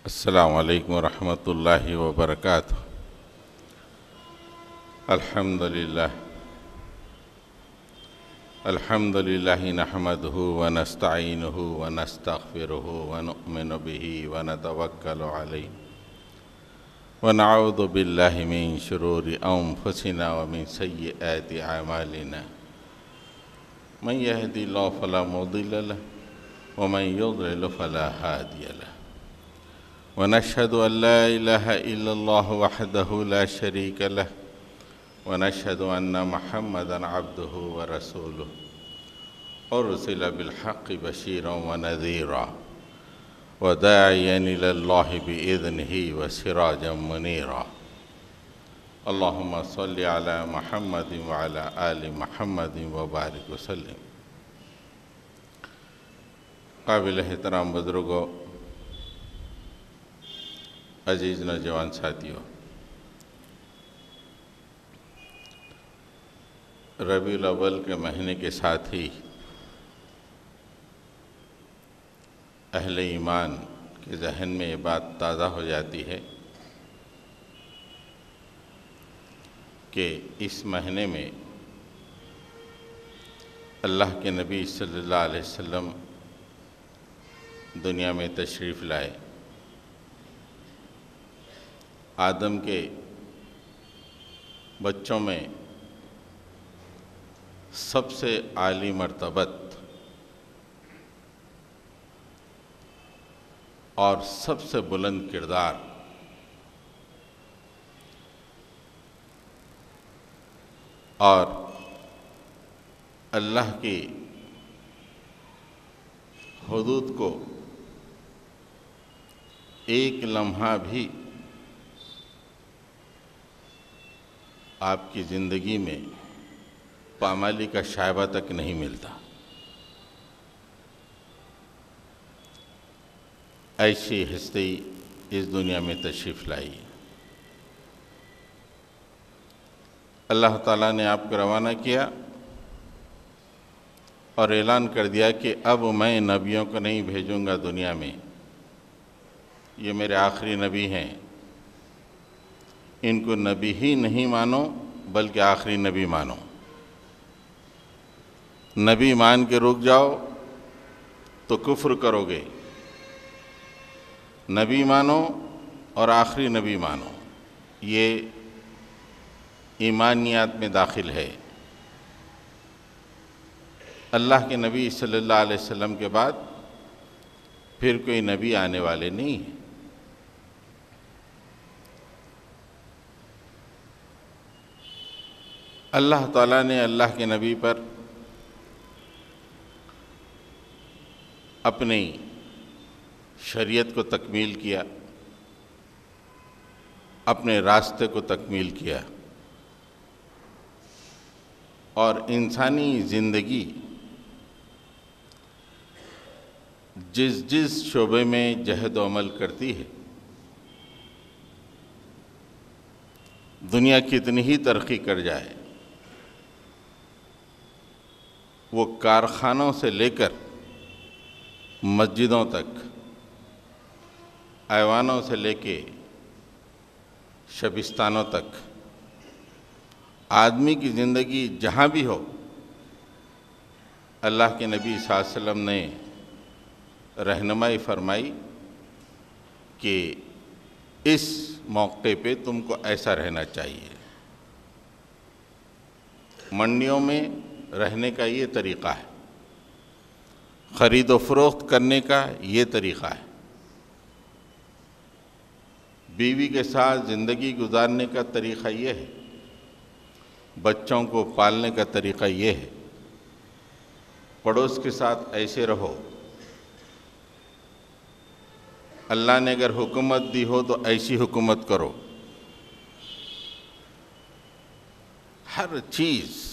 السلام علیکم ورحمۃ اللہ وبرکاتہ۔ الحمد للہ نحمدہ ونستعینہ ونستغفرہ ونؤمن بہ ونتوکل علیہ ونعوذ باللہ من شرور انفسنا ومن سیئات اعمالنا من یہد اللہ فلا مضل لہ ومن یضلل فلا ہادی لہ ونشهد أن لا إله إلا الله وحده لا شريك له ونشهد أن محمدًا عبده ورسوله أرسل بالحق بشيرا ونذيرا وداعيا إلى الله بإذنه وسراجا منيرا اللهم صل على محمد وعلى آل محمد وبارك وسلم۔ قابل احترام بزرگوں، عزیز نوجوان ساتھیوں، ربیع الاول کے مہینے کے ساتھ ہی اہل ایمان کے ذہن میں یہ بات تازہ ہو جاتی ہے کہ اس مہینے میں اللہ کے نبی صلی اللہ علیہ وسلم دنیا میں تشریف لائے۔ آدم کے بچوں میں سب سے عالی مرتبت اور سب سے بلند کردار اور اللہ کی حدود کو ایک لمحہ بھی آپ کی زندگی میں پامالی کا شائبہ تک نہیں ملتا۔ ایسی ہستی اس دنیا میں تشریف لائی۔ اللہ تعالیٰ نے آپ کو روانہ کیا اور اعلان کر دیا کہ اب میں نبیوں کو نہیں بھیجوں گا دنیا میں، یہ میرے آخری نبی ہیں، ان کو نبی ہی نہیں مانو بلکہ آخری نبی مانو۔ نبی مان کے رک جاؤ تو کفر کرو گے، نبی مانو اور آخری نبی مانو، یہ ایمانیات میں داخل ہے۔ اللہ کے نبی صلی اللہ علیہ وسلم کے بعد پھر کوئی نبی آنے والے نہیں ہیں۔ اللہ تعالیٰ نے اللہ کے نبی پر اپنی شریعت کو تکمیل کیا، اپنے راستے کو تکمیل کیا، اور انسانی زندگی جس جس شعبے میں جہد و عمل کرتی ہے، دنیا کتنی ہی ترقی کر جائے، وہ کارخانوں سے لے کر مسجدوں تک، ایوانوں سے لے کے شبستانوں تک، آدمی کی زندگی جہاں بھی ہو، اللہ کے نبی صلی اللہ علیہ وسلم نے رہنمائی فرمائی کہ اس موقع پہ تم کو ایسا رہنا چاہیے۔ منڈیوں میں رہنے کا یہ طریقہ ہے، خرید و فروخت کرنے کا یہ طریقہ ہے، بیوی کے ساتھ زندگی گزارنے کا طریقہ یہ ہے، بچوں کو پالنے کا طریقہ یہ ہے، پڑوس کے ساتھ ایسے رہو، اللہ نے اگر حکومت دی ہو تو ایسی حکومت کرو۔ ہر چیز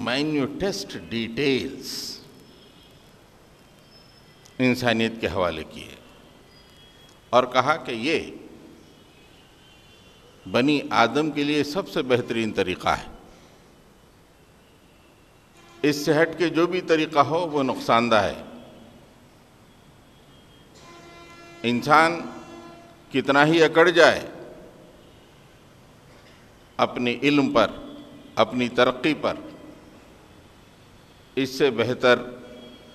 مائنیوٹسٹ ڈیٹیلز انسانیت کے حوالے کیے اور کہا کہ یہ بنی آدم کے لیے سب سے بہترین طریقہ ہے، اس سے ہٹ کے جو بھی طریقہ ہو وہ نقصان دہ ہے۔ انسان کتنا ہی اکڑ جائے اپنے علم پر، اپنی ترقی پر، اس سے بہتر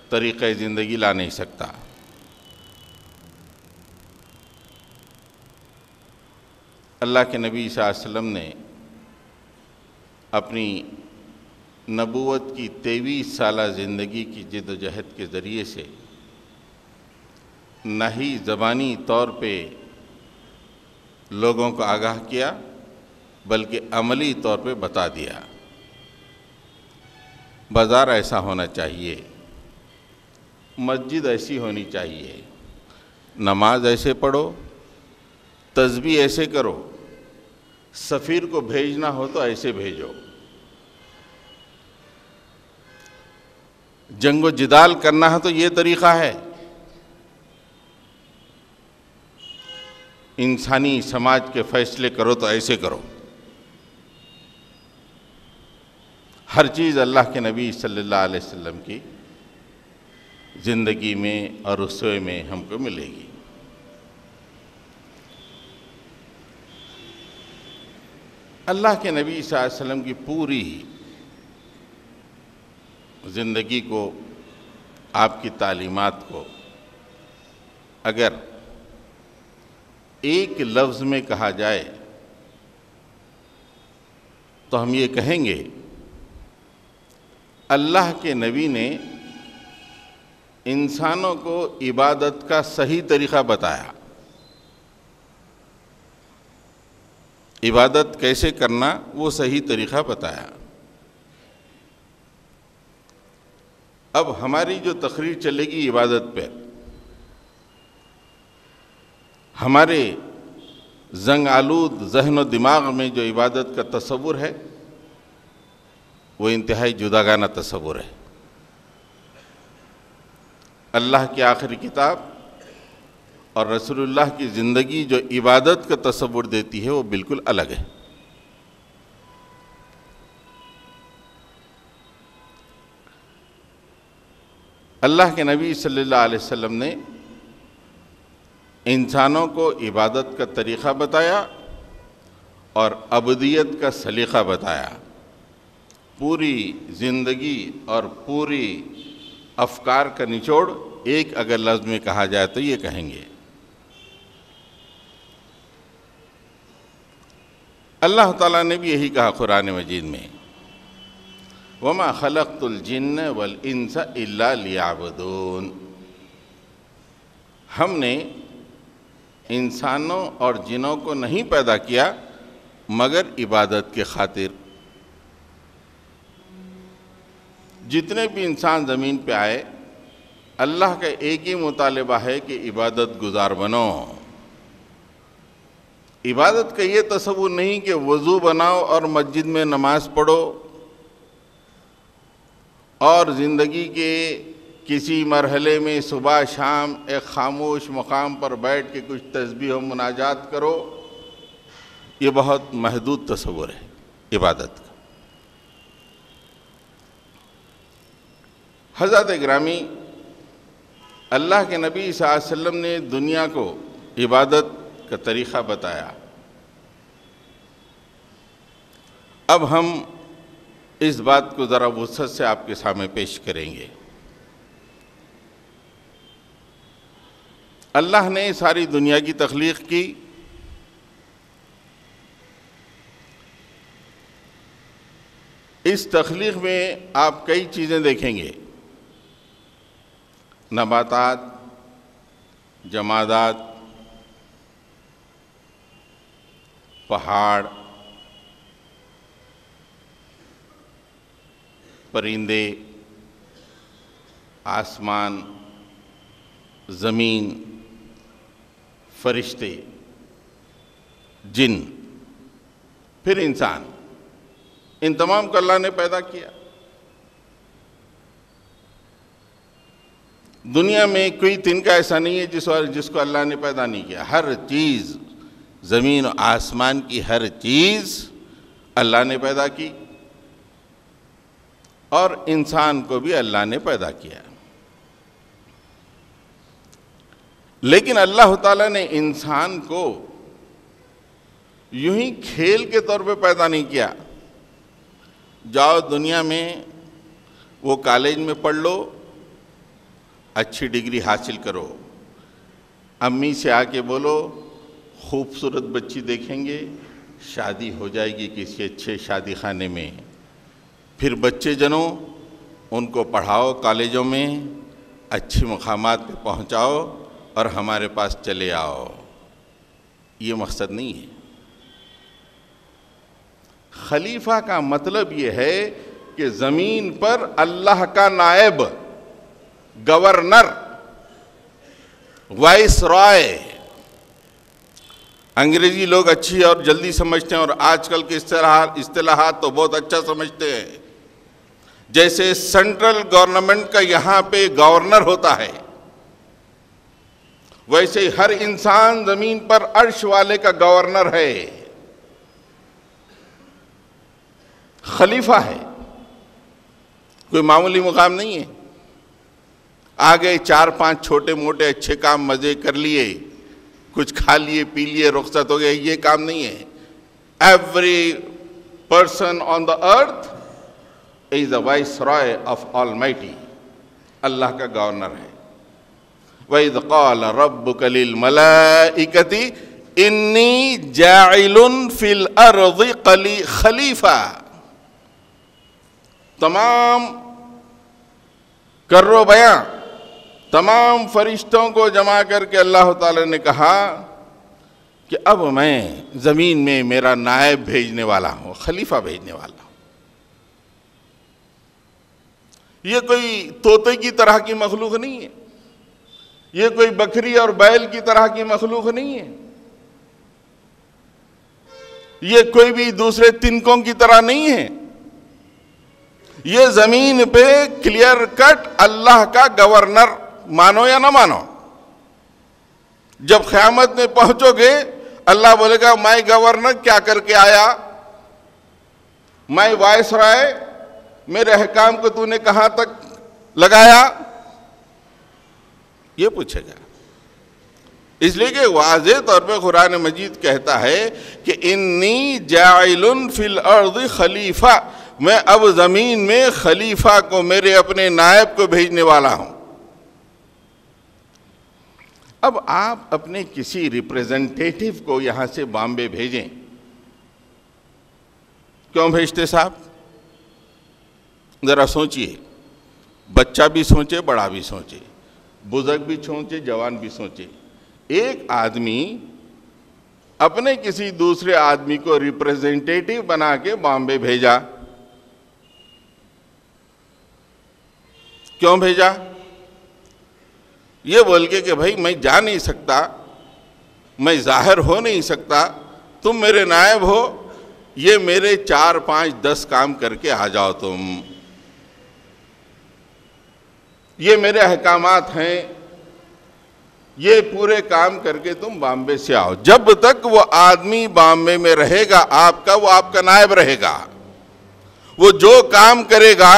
طریقہ زندگی لا نہیں سکتا۔ اللہ کے نبی صلی اللہ علیہ وسلم نے اپنی نبوت کی 23 سالہ زندگی کی جد و جہد کے ذریعے سے نہ ہی زبانی طور پہ لوگوں کو آگاہ کیا بلکہ عملی طور پہ بتا دیا۔ بازار ایسا ہونا چاہیے، مسجد ایسی ہونی چاہیے، نماز ایسے پڑھو، تسبیح ایسے کرو، سفیر کو بھیجنا ہو تو ایسے بھیجو، جنگ و جدال کرنا ہے تو یہ طریقہ ہے، انسانی سماج کے فیصلے کرو تو ایسے کرو۔ ہر چیز اللہ کے نبی صلی اللہ علیہ وسلم کی زندگی میں اور اسوے میں ہم کو ملے گی۔ اللہ کے نبی صلی اللہ علیہ وسلم کی پوری زندگی کو، آپ کی تعلیمات کو اگر ایک لفظ میں کہا جائے تو ہم یہ کہیں گے اللہ کے نبی نے انسانوں کو عبادت کا صحیح طریقہ بتایا، عبادت کیسے کرنا وہ صحیح طریقہ بتایا۔ اب ہماری جو تقریر چلے گی عبادت پہ، ہمارے زنگ آلود ذہن و دماغ میں جو عبادت کا تصور ہے وہ انتہائی جداگانہ تصور ہے۔ اللہ کی آخری کتاب اور رسول اللہ کی زندگی جو عبادت کا تصور دیتی ہے وہ بالکل الگ ہے۔ اللہ کے نبی صلی اللہ علیہ وسلم نے انسانوں کو عبادت کا طریقہ بتایا اور عبودیت کا سلیقہ بتایا۔ پوری زندگی اور پوری افکار کا نچوڑ ایک اگر لفظ میں کہا جائے تو یہ کہیں گے۔ اللہ تعالیٰ نے بھی یہی کہا قرآن مجید میں، وَمَا خَلَقْتُ الْجِنَّ وَالْإِنسَ إِلَّا لِيَعْبُدُونَ۔ ہم نے انسانوں اور جنوں کو نہیں پیدا کیا مگر عبادت کے خاطر۔ جتنے بھی انسان زمین پہ آئے اللہ کا ایک ہی مطالبہ ہے کہ عبادت گزار بنو۔ عبادت کا یہ تصور نہیں کہ وضو بناؤ اور مسجد میں نماز پڑھو اور زندگی کے کسی مرحلے میں صبح شام ایک خاموش مقام پر بیٹھ کے کچھ تسبیح و مناجات کرو۔ یہ بہت محدود تصور ہے عبادت کا۔ حضرت گرامی، اللہ کے نبی صلی اللہ علیہ وسلم نے دنیا کو عبادت کا طریقہ بتایا۔ اب ہم اس بات کو ذرا وسعت سے آپ کے سامنے پیش کریں گے۔ اللہ نے ساری دنیا کی تخلیق کی، اس تخلیق میں آپ کئی چیزیں دیکھیں گے، نباتات، جمادات، پہاڑ، پرندے، آسمان، زمین، فرشتے، جن، پھر انسان، ان تمام کو اللہ نے پیدا کیا۔ دنیا میں کوئی تنکا ایسا نہیں ہے جس کو اللہ نے پیدا نہیں کیا۔ ہر چیز، زمین و آسمان کی ہر چیز اللہ نے پیدا کی اور انسان کو بھی اللہ نے پیدا کیا۔ لیکن اللہ تعالیٰ نے انسان کو یوں ہی کھیل کے طور پہ پیدا نہیں کیا، جاؤ دنیا میں وہ کالج میں پڑھ لو، اچھی ڈگری حاصل کرو، امی سے آ کے بولو خوبصورت بچی دیکھیں گے، شادی ہو جائے گی کسی اچھے شادی خانے میں، پھر بچے جنو ان کو پڑھاؤ کالجوں میں، اچھے مقامات پہ پہنچاؤ اور ہمارے پاس چلے آؤ۔ یہ مقصد نہیں ہے۔ خلیفہ کا مطلب یہ ہے کہ زمین پر اللہ کا نائب، گورنر، وائس رائے۔ انگریزی لوگ اچھی اور جلدی سمجھتے ہیں، اور آج کل کے اصطلاحات تو بہت اچھا سمجھتے ہیں۔ جیسے سینٹرل گورنمنٹ کا یہاں پہ گورنر ہوتا ہے، ویسے ہی ہر انسان زمین پر عرش والے کا گورنر ہے، خلیفہ ہے، کوئی معمولی مقام نہیں ہے۔ آگے 4-5 چھوٹے موٹے اچھے کام مزے کر لیے، کچھ کھا لیے پی لیے رخصت ہو گئے، یہ کام نہیں ہے۔ Every person on the earth is the viceroy of Almighty، اللہ کا گورنر ہے۔ وَإِذْ قَالَ رَبُّكَ لِلْمَلَائِكَةِ إِنِّي جَاعِلٌ فِي الْأَرْضِ خَلِيفَةً، تمام کرو بیاں، تمام فرشتوں کو جمع کر کے اللہ تعالی نے کہا کہ اب میں زمین میں میرا نائب بھیجنے والا ہوں، خلیفہ بھیجنے والا ہوں۔ یہ کوئی طوطے کی طرح کی مخلوق نہیں ہے، یہ کوئی بکری اور بیل کی طرح کی مخلوق نہیں ہے، یہ کوئی بھی دوسرے تنکوں کی طرح نہیں ہے، یہ زمین پہ کلیئر کٹ اللہ کا گورنر، مانو یا نہ مانو۔ جب قیامت میں پہنچو گے اللہ بولے گا میں گورنر کیا کر کے آیا، میں وائس رائے، میرے احکام کو تو نے کہاں تک لگایا، یہ پوچھے گا۔ اس لیے کہ واضح طور پہ قرآن مجید کہتا ہے کہ انی جاعل فی الارض خلیفہ، میں اب زمین میں خلیفہ کو، میرے اپنے نائب کو بھیجنے والا ہوں۔ اب آپ اپنے کسی ریپریزنٹیٹیو کو یہاں سے بامبے بھیجیں، کیوں بھیجتے صاحب؟ ذرا سوچئے، بچہ بھی سوچے، بڑا بھی سوچے، بزرگ بھی سوچے، جوان بھی سوچے۔ ایک آدمی اپنے کسی دوسرے آدمی کو ریپریزنٹیٹیو بنا کے بامبے بھیجا، کیوں بھیجا؟ یہ بول کے کہ بھائی میں جا نہیں سکتا، میں ظاہر ہو نہیں سکتا، تم میرے نائب ہو، یہ میرے 4-5-10 کام کر کے آ جاؤ، تم یہ میرے احکامات ہیں، یہ پورے کام کر کے تم بامبے سے آؤ۔ جب تک وہ آدمی بامبے میں رہے گا آپ کا، وہ آپ کا نائب رہے گا، وہ جو کام کرے گا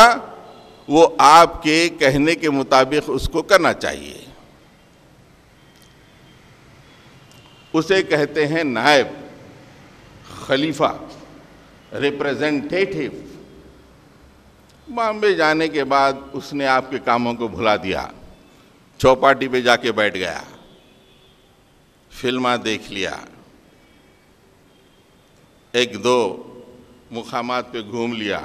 وہ آپ کے کہنے کے مطابق اس کو کرنا چاہیے۔ اسے کہتے ہیں نائب، خلیفہ، ریپریزنٹیٹیو۔ بامبے جانے کے بعد اس نے آپ کے کاموں کو بھلا دیا، چوپاٹی پہ جا کے بیٹھ گیا، فلمیں دیکھ لیا، 1-2 مقامات پہ گھوم لیا،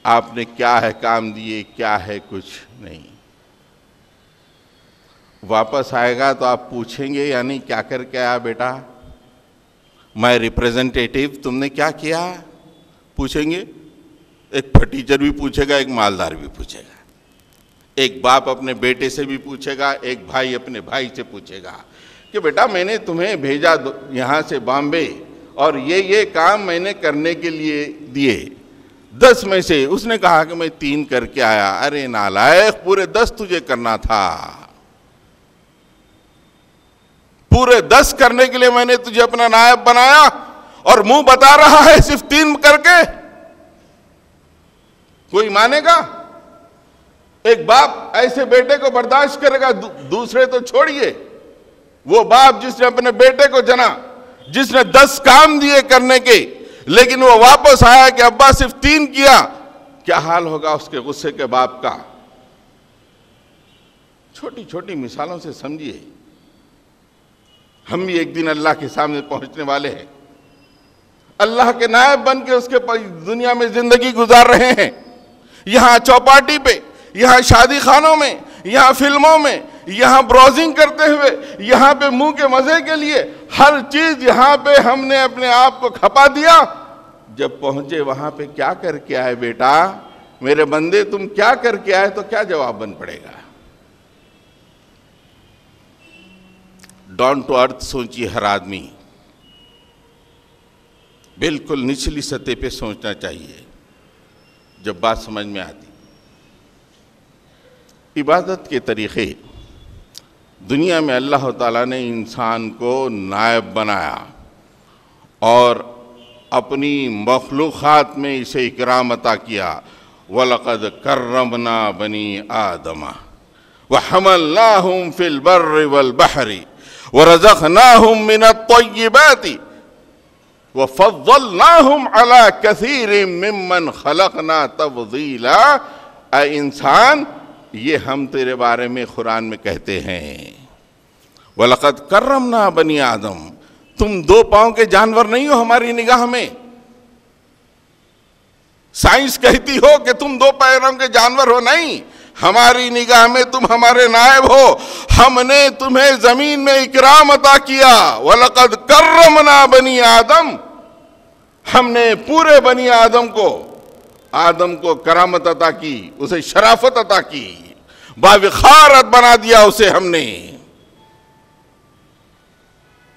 آپ نے کیا ہے کام دیے، کیا ہے کچھ نہیں۔ واپس آئے گا تو آپ پوچھیں گے یعنی کیا کر کے آیا بیٹا، میں ریپریزنٹیٹیو، تم نے کیا کیا، پوچھیں گے۔ ایک ٹیچر بھی پوچھے گا، ایک مالدار بھی پوچھے گا، ایک باپ اپنے بیٹے سے بھی پوچھے گا، ایک بھائی اپنے بھائی سے پوچھے گا کہ بیٹا میں نے تمہیں بھیجا یہاں سے بامبے اور یہ کام میں نے کرنے کے لیے دیے، 10 میں سے اس نے کہا کہ میں 3 کر کے آیا۔ ارے نالائق، پورے 10 تجھے کرنا تھا، پورے 10 کرنے کے لیے میں نے تجھے اپنا نائب بنایا اور منہ بتا رہا ہے صرف 3 کر کے۔ کوئی مانے گا؟ ایک باپ ایسے بیٹے کو برداشت کرے گا؟ دوسرے تو چھوڑیے، وہ باپ جس نے اپنے بیٹے کو جنا، جس نے 10 کام دیے کرنے کے، لیکن وہ واپس آیا کہ ابا صرف 3 کیا، کیا حال ہوگا اس کے غصے کے باپ کا؟ چھوٹی چھوٹی مثالوں سے سمجھیے، ہم بھی ایک دن اللہ کے سامنے پہنچنے والے ہیں، اللہ کے نائب بن کے اس کے دنیا میں زندگی گزار رہے ہیں، یہاں چوپاٹی پہ، یہاں شادی خانوں میں، یہاں فلموں میں، یہاں براؤزنگ کرتے ہوئے، یہاں پہ منہ کے مزے کے لیے ہر چیز یہاں پہ ہم نے اپنے آپ کو کھپا دیا۔ جب پہنچے وہاں پہ کیا کر کے آئے بیٹا، میرے بندے تم کیا کر کے آئے، تو کیا جواب بن پڑے گا؟ ڈاؤن ٹو ارتھ سوچیے ہر آدمی، بالکل نچلی سطح پہ سوچنا چاہیے جب بات سمجھ میں آتی۔ عبادت کے طریقے، دنیا میں اللہ تعالیٰ نے انسان کو نائب بنایا اور اپنی مخلوقات میں اسے اکرام عطا کیا۔ وَلَقَدْ كَرَّمْنَا بَنِي آدَمَ وَحَمَلْنَاهُمْ فِي الْبَرِّ وَالْبَحْرِ وَرَزَقْنَاهُمْ مِنَ الطَّيِّبَاتِ وَفَضَّلْنَاهُمْ عَلَى كَثِيرٍ مِّمَّنْ خَلَقْنَا تَفْضِيلًا۔ اے انسان، یہ ہم تیرے بارے میں قرآن میں کہتے ہیں، وَلَقَدْ كَرَّمْنَا بَنِي آدَم، تم 2 پاؤں کے جانور نہیں ہو ہماری نگاہ میں۔ سائنس کہتی ہو کہ تم 2 پیروں کے جانور ہو، نہیں، ہماری نگاہ میں تم ہمارے نائب ہو۔ ہم نے تمہیں زمین میں اکرام عطا کیا، وَلَقَدْ كَرَّمْنَا بَنِي آدَم، ہم نے پورے بنی آدم کو کرامت عطا کی، اسے شرافت عطا کی، باوقارت بنا دیا اسے ہم نے۔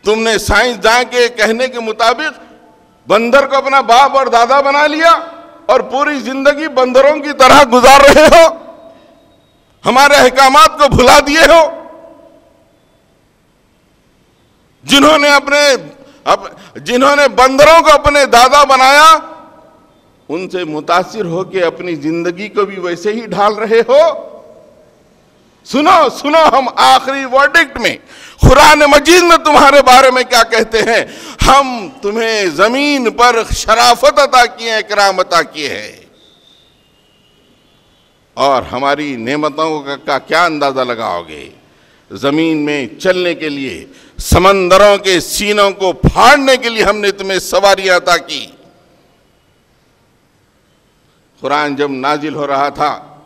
تم نے سائنسداں کے کہنے کے مطابق بندر کو اپنا باپ اور دادا بنا لیا اور پوری زندگی بندروں کی طرح گزار رہے ہو، ہمارے احکامات کو بھلا دیے ہو۔ جنہوں نے بندروں کو اپنے دادا بنایا، ان سے متاثر ہو کے اپنی زندگی کو بھی ویسے ہی ڈھال رہے ہو۔ سنو ہم آخری ورڈکٹ میں قرآن مجید میں تمہارے بارے میں کیا کہتے ہیں۔ ہم تمہیں زمین پر شرافت عطا کیے ہیں، اکرام عطا کیے ہیں، اور ہماری نعمتوں کا کیا اندازہ لگاؤ گے؟ زمین میں چلنے کے لیے، سمندروں کے سینوں کو پھاڑنے کے لیے ہم نے تمہیں سواریاں عطا کی۔ قرآن جب نازل ہو رہا تھا،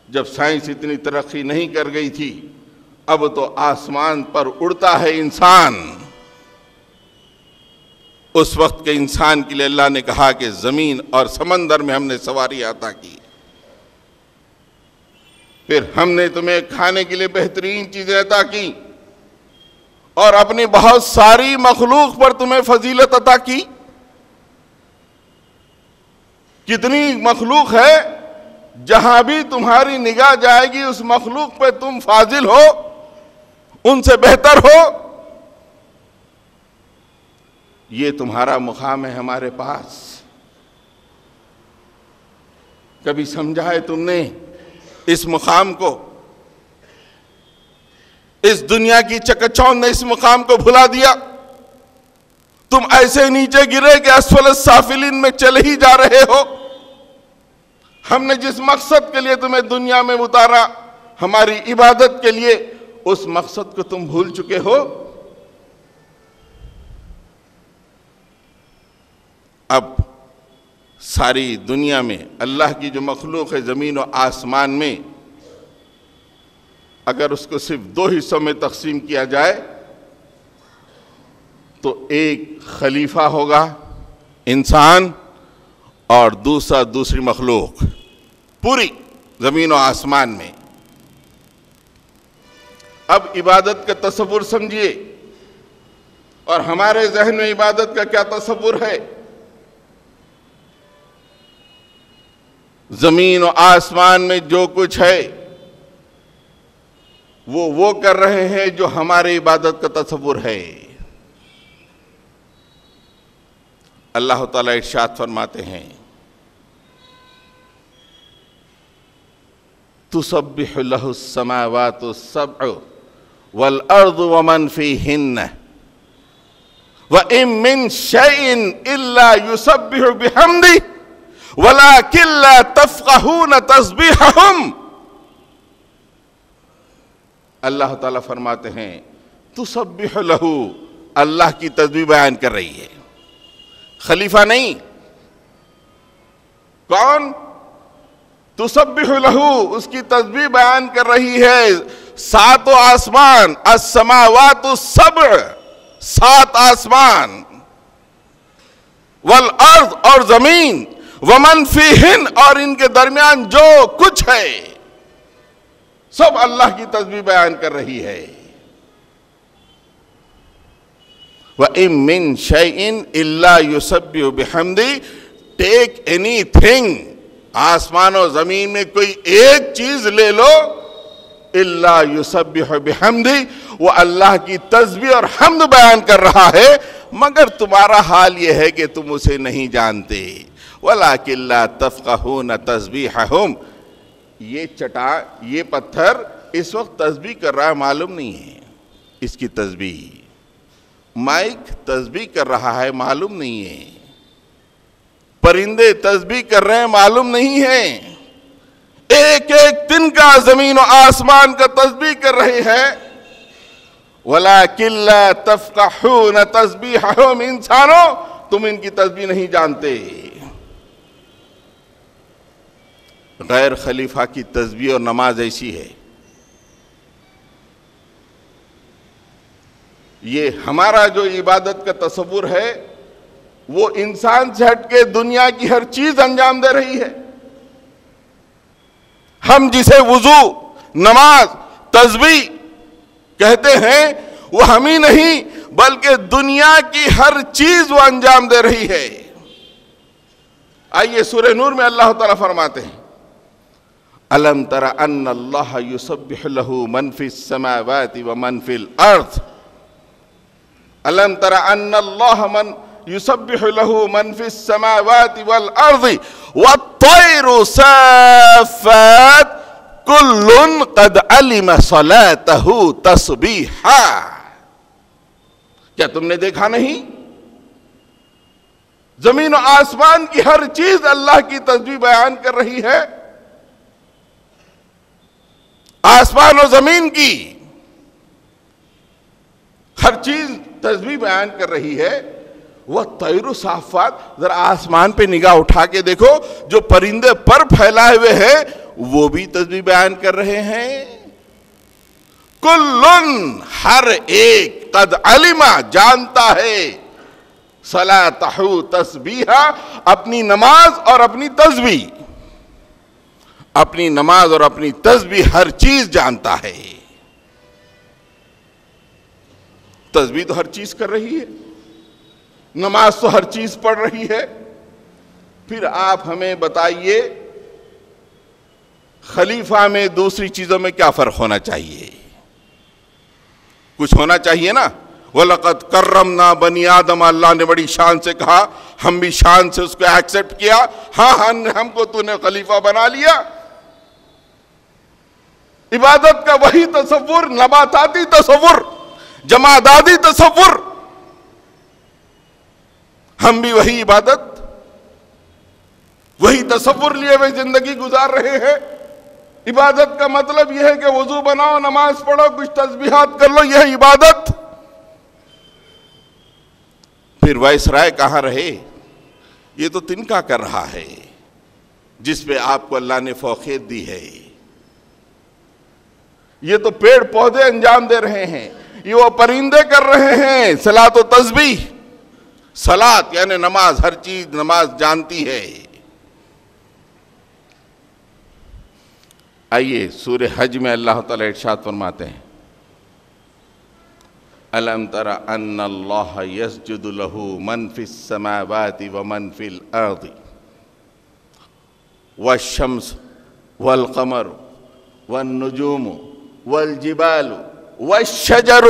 جب سائنس اتنی ترقی نہیں کر گئی تھی، اب تو آسمان پر اڑتا ہے انسان، اس وقت کے انسان کے لیے اللہ نے کہا کہ زمین اور سمندر میں ہم نے سواری عطا کی۔ پھر ہم نے تمہیں کھانے کے لیے بہترین چیزیں عطا کی، اور اپنی بہت ساری مخلوق پر تمہیں فضیلت عطا کی۔ کتنی مخلوق ہے، جہاں بھی تمہاری نگاہ جائے گی اس مخلوق پہ تم فاضل ہو، ان سے بہتر ہو۔ یہ تمہارا مقام ہے ہمارے پاس۔ کبھی سمجھا ہے تم نے اس مقام کو؟ اس دنیا کی چکچون نے اس مقام کو بھلا دیا۔ تم ایسے نیچے گرے کہ اسفل السافلین میں چلے ہی جا رہے ہو۔ ہم نے جس مقصد کے لیے تمہیں دنیا میں اتارا، ہماری عبادت کے لیے، اس مقصد کو تم بھول چکے ہو۔ اب ساری دنیا میں اللہ کی جو مخلوق ہے زمین و آسمان میں، اگر اس کو صرف 2 حصوں میں تقسیم کیا جائے تو ایک خلیفہ ہوگا انسان، اور دوسری مخلوق پوری زمین و آسمان میں۔ اب عبادت کا تصور سمجھیے، اور ہمارے ذہن میں عبادت کا کیا تصور ہے؟ زمین و آسمان میں جو کچھ ہے وہ کر رہے ہیں جو ہمارے عبادت کا تصور ہے۔ اللہ تعالیٰ ارشاد فرماتے ہیں، تسبح لہ السماوات السبع والارض ومن فیہن وَإِن مِّن شَيْءٍ إِلَّا يُسَبِّحُ بِحَمْدِهِ وَلَكِن لَّا تَفْقَهُونَ تَسْبِيحَهُمْ۔ اللہ تعالیٰ فرماتے ہیں تُسَبِّحُ لَهُ، اللہ کی تسبیح بیان کر رہی ہے، خلیفہ نہیں۔ کون؟ تُسَبِّحُ لَهُ، اس کی تسبیح بیان کر رہی ہے ساتوں آسمان، السماوات السبع، 7 آسمان، والارض اور زمین، ومن فیہن اور ان کے درمیان جو کچھ ہے، سب اللہ کی تسبیح بیان کر رہی ہے۔ وَإِن مِّن شَيْءٍ إِلَّا يُسَبِّحُ بِحَمْدِهِ، ٹیک اینی تھنگ، آسمان و زمین میں کوئی ایک چیز لے لو، الا یسبح بحمدہ، وہ اللہ کی تسبیح اور حمد بیان کر رہا ہے، مگر تمہارا حال یہ ہے کہ تم اسے نہیں جانتے۔ وَلَكِن لَّا تَفْقَهُونَ تَسْبِيحَهُمْ، یہ پتھر اس وقت تسبیح کر رہا ہے، معلوم نہیں ہے اس کی تسبیح۔ مائک تسبیح کر رہا ہے، معلوم نہیں ہے۔ پرندے تسبیح کر رہے ہیں، معلوم نہیں ہے۔ ایک ایک دن کا زمین و آسمان کا تسبیح کر رہے ہیں۔ وَلَكِن لَّا تَفْقَهُونَ تَسْبِيحَهُمْ، انسانوں تم ان کی تسبیح نہیں جانتے۔ غیر خلیفہ کی تسبیح اور نماز ایسی ہے، یہ ہمارا جو عبادت کا تصور ہے وہ انسان سے ہٹ کے دنیا کی ہر چیز انجام دے رہی ہے۔ ہم جسے وضو، نماز، تسبیح کہتے ہیں وہ ہم ہی نہیں بلکہ دنیا کی ہر چیز وہ انجام دے رہی ہے۔ آئیے سورہ نور میں اللہ تعالیٰ فرماتے ہیں أَلَمْ تَرَ أَنَّ اللَّهَ يُسَبِّحُ لَهُ مَنْ فِي السَّمَاوَاتِ وَمَنْ فِي الْأَرْضِ أَلَمْ تَرَ أَنَّ اللَّهَ يُسَبِّحُ لَهُ مَنْ فِي السَّمَاوَاتِ وَالْأَرْضِ وَالطَّيْرُ صَافَّاتٍ كُلٌّ قَدْ عَلِمَ صَلَاتَهُ تَسْبِيحًا۔ کیا تم نے دیکھا نہیں؟ زمین و آسمان کی ہر چیز اللہ کی تسبیح بیان کر رہی ہے۔ آسمان و زمین کی ہر چیز تسبیح بیان کر رہی ہے۔ وہ طیر صافات، ذرا آسمان پہ نگاہ اٹھا کے دیکھو، جو پرندے پر پھیلائے ہوئے ہیں وہ بھی تسبیح بیان کر رہے ہیں۔ کلن، ہر ایک، قد علما، جانتا ہے، صلاتہ، تسبیحہ، اپنی نماز اور اپنی تسبیح، اپنی نماز اور اپنی تسبیح ہر چیز جانتا ہے۔ تسبیح تو ہر چیز کر رہی ہے، نماز تو ہر چیز پڑھ رہی ہے۔ پھر آپ ہمیں بتائیے خلیفہ میں دوسری چیزوں میں کیا فرق ہونا چاہیے؟ کچھ ہونا چاہیے نا۔ وَلَقَدْ كَرَّمْنَا بَنِي آدَمَ، اللہ نے بڑی شان سے کہا، ہم بھی شان سے اس کو ایکسپٹ کیا۔ ہاں ہم کو تو نے خلیفہ بنا لیا۔ عبادت کا وہی تصور، نباتاتی تصور، جماداتی تصور، ہم بھی وہی عبادت، وہی تصور لیے ہوئے زندگی گزار رہے ہیں۔ عبادت کا مطلب یہ ہے کہ وضو بناؤ، نماز پڑھو، کچھ تسبیحات کر لو، یہ ہے عبادت۔ پھر وائسرائے کہاں رہے؟ یہ تو تنکا کر رہا ہے جس پہ آپ کو اللہ نے فوقیت دی ہے۔ یہ تو پیڑ پودے انجام دے رہے ہیں، یہ وہ پرندے کر رہے ہیں صلاۃ و تسبیح۔ صلاۃ یعنی نماز، ہر چیز نماز جانتی ہے۔ آئیے سورہ حج میں اللہ تعالیٰ ارشاد فرماتے ہیں أَلَمْ تَرَ أَنَّ اللَّهَ يَسْجُدُ لَهُ مَنْ فِي السَّمَاوَاتِ وَمَنْ فِي الْأَرْضِ وَالشَّمْسُ وَالْقَمَرُ وَالنُّجُومُ وَالْجِبَالُ وَالشَّجَرُ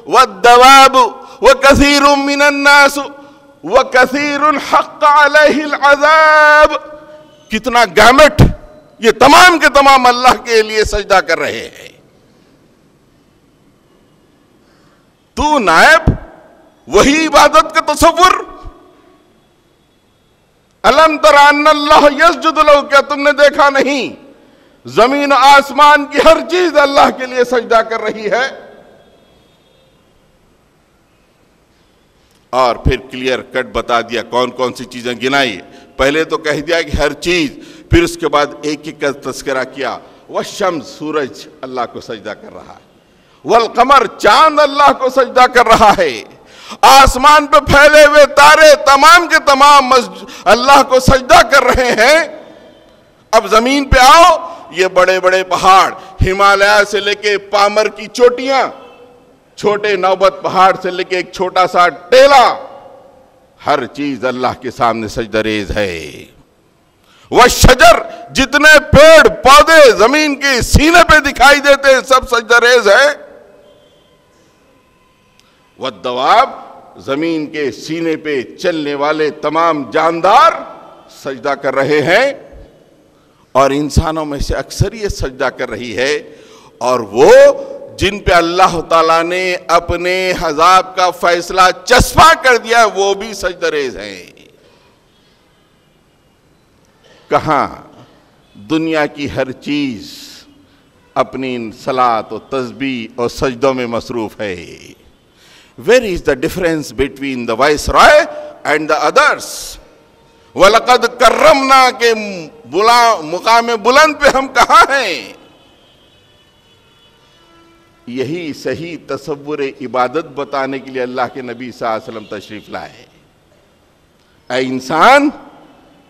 وَالدَّوَابُ وَكَثِيرٌ مِّنَ النَّاسِ وَكَثِيرٌ حَقَّ عَلَيْهِ الْعَذَابُ۔ کتنا گامٹ، یہ تمام کے تمام اللہ کے لیے سجدہ کر رہے ہیں۔ تو نائب، وہی عبادت کا تصور. الم تر ان اللہ یسجد لہ، کیا تم نے دیکھا نہیں زمین و آسمان کی ہر چیز اللہ کے لیے سجدہ کر رہی ہے. اور پھر کلیئر کٹ بتا دیا کون کون سی چیزیں گنائی. پہلے تو کہہ دیا کہ ہر چیز، پھر اس کے بعد ایک ایک کا تذکرہ کیا. والشمس، سورج اللہ کو سجدہ کر رہا ہے. والقمر، چاند اللہ کو سجدہ کر رہا ہے. آسمان پہ پھیلے ہوئے تارے تمام کے تمام اللہ کو سجدہ کر رہے ہیں. اب زمین پہ آؤ، یہ بڑے بڑے پہاڑ، ہمالیہ سے لے کے پامر کی چوٹیاں، چھوٹے نوبت پہاڑ سے لے کے ایک چھوٹا سا ٹیلا، ہر چیز اللہ کے سامنے سجدہ ریز ہے. والشجر، جتنے پیڑ پودے زمین کے سینے پہ دکھائی دیتے ہیں سب سجدہ ریز ہے. والدواب، زمین کے سینے پہ چلنے والے تمام جاندار سجدہ کر رہے ہیں. اور انسانوں میں سے اکثریت سجدہ کر رہی ہے، اور وہ جن پہ اللہ تعالیٰ نے اپنے عذاب کا فیصلہ چسپاں کر دیا وہ بھی سجدہ ریز ہیں. کہاں دنیا کی ہر چیز اپنی صلاۃ و تسبیح اور سجدوں میں مصروف ہے. Where is the difference between the viceroy and the others? وَلَقَدْ كَرَّمْنَا کے مقام بلند پہ ہم کہاں ہیں؟ یہی صحیح تصور عبادت بتانے کے لیے اللہ کے نبی صلی اللہ علیہ وسلم تشریف لائے. اے انسان،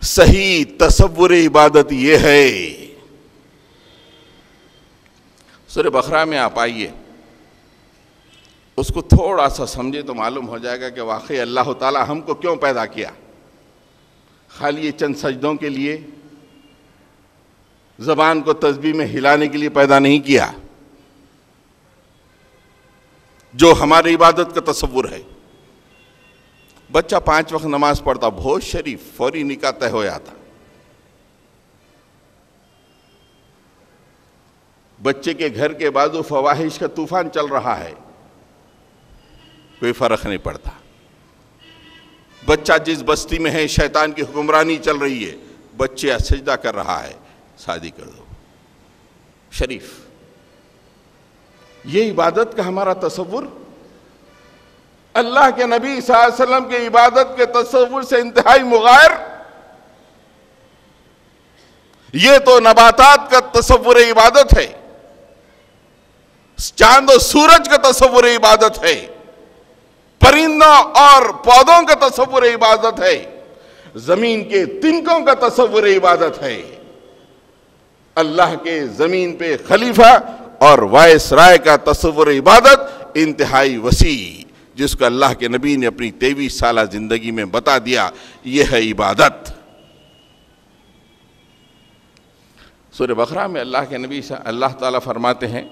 صحیح تصور عبادت یہ ہے. سورہ بقرہ میں آپ آئیے، اس کو تھوڑا سا سمجھے تو معلوم ہو جائے گا کہ واقعی اللہ تعالیٰ ہم کو کیوں پیدا کیا. خالی یہ چند سجدوں کے لیے، زبان کو تسبیح میں ہلانے کے لیے پیدا نہیں کیا جو ہماری عبادت کا تصور ہے. بچہ 5 وقت نماز پڑھتا، بہت شریف، فوری نکاح طے ہو جاتا. بچے کے گھر کے بازو فواحش کا طوفان چل رہا ہے، کوئی فرق نہیں پڑتا. بچہ جس بستی میں ہے شیطان کی حکمرانی چل رہی ہے، بچے سجدہ کر رہا ہے، شادی کر دو. شریف، یہ عبادت کا ہمارا تصور اللہ کے نبی صلی اللہ علیہ وسلم کے عبادت کے تصور سے انتہائی مغایر. یہ تو نباتات کا تصور عبادت ہے، چاند و سورج کا تصور عبادت ہے، پرندوں اور پودوں کا تصور عبادت ہے، زمین کے تنکوں کا تصور عبادت ہے. اللہ کے زمین پہ خلیفہ اور وائس رائے کا تصور عبادت انتہائی وسیع، جس کو اللہ کے نبی نے اپنی 23 سالہ زندگی میں بتا دیا، یہ ہے عبادت. سورہ بقرہ میں اللہ کے نبی سے اللہ تعالیٰ فرماتے ہیں